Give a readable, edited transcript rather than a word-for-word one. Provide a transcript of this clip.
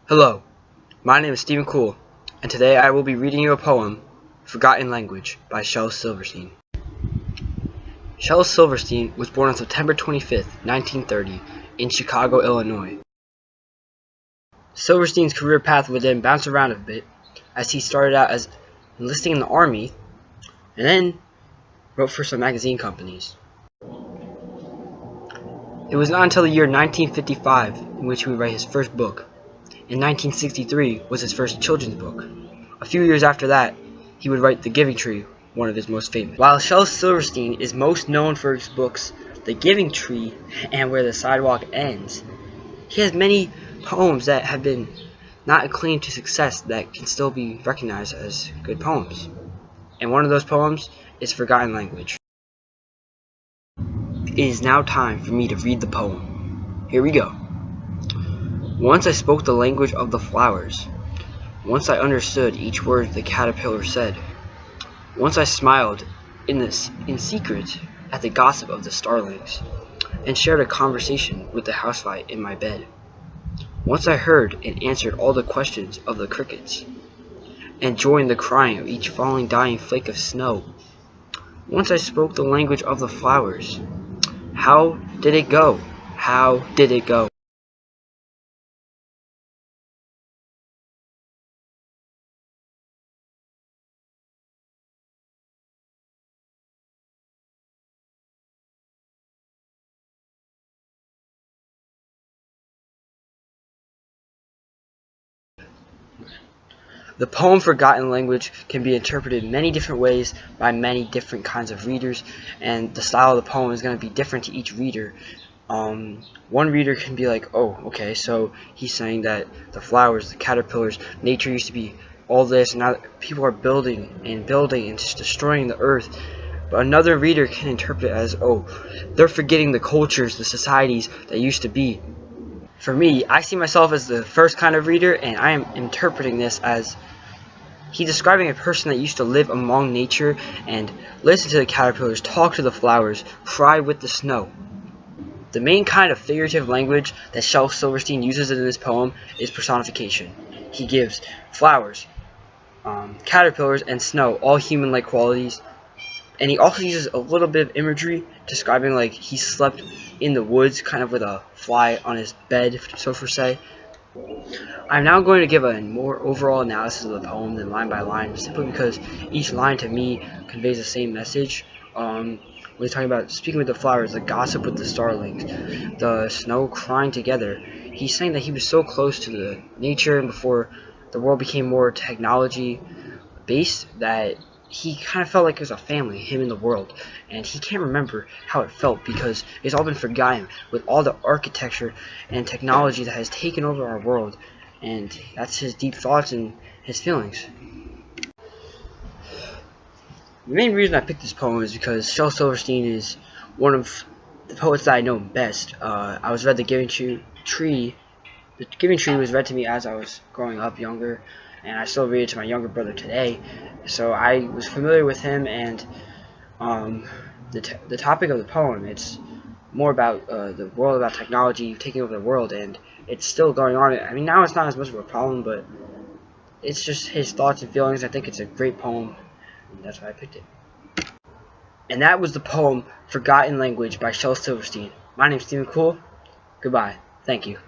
Hello, my name is Stephen Cool, and today I will be reading you a poem, Forgotten Language by Shel Silverstein. Shel Silverstein was born on September 25th, 1930, in Chicago, Illinois. Silverstein's career path would then bounce around a bit, as he started out as enlisting in the Army, and then wrote for some magazine companies. It was not until the year 1955 in which he would write his first book. In 1963 was his first children's book. A few years after that, he would write The Giving Tree, one of his most famous. While Shel Silverstein is most known for his books The Giving Tree and Where the Sidewalk Ends, he has many poems that have been not acclaimed to success that can still be recognized as good poems. And one of those poems is Forgotten Language. It is now time for me to read the poem. Here we go. Once I spoke the language of the flowers. Once I understood each word the caterpillar said. Once I smiled in secret at the gossip of the starlings, and shared a conversation with the housefly in my bed. Once I heard and answered all the questions of the crickets, and joined the crying of each falling dying flake of snow. Once I spoke the language of the flowers. How did it go? How did it go? The poem Forgotten Language can be interpreted many different ways by many different kinds of readers, and the style of the poem is going to be different to each reader. One reader can be like, oh, okay, so he's saying that the flowers, the caterpillars, nature used to be all this, and now people are building and just destroying the earth. But another reader can interpret it as, oh, they're forgetting the cultures, the societies that used to be. For me, I see myself as the first kind of reader, and I am interpreting this as he's describing a person that used to live among nature and listen to the caterpillars, talk to the flowers, cry with the snow. The main kind of figurative language that Shel Silverstein uses in this poem is personification. He gives flowers, caterpillars, and snow all human-like qualities. And he also uses a little bit of imagery, describing like he slept in the woods, kind of with a fly on his bed, so for say. I'm now going to give a more overall analysis of the poem than line by line, simply because each line to me conveys the same message. When he's talking about speaking with the flowers, the gossip with the starlings, the snow crying together, he's saying that he was so close to the nature and before the world became more technology based that he kind of felt like it was a family, him and the world, and he can't remember how it felt because it's all been forgotten with all the architecture and technology that has taken over our world, and that's his deep thoughts and his feelings. The main reason I picked this poem is because Shel Silverstein is one of the poets that I know best. I was read The Giving Tree. The Giving Tree was read to me as I was growing up younger, and I still read it to my younger brother today. So I was familiar with him, and the topic of the poem, it's more about the world, about technology taking over the world, and it's still going on. I mean, now it's not as much of a problem, but it's just his thoughts and feelings. I think it's a great poem, and that's why I picked it. And that was the poem Forgotten Language by Shel Silverstein. My name's Stephen Cool. Goodbye. Thank you.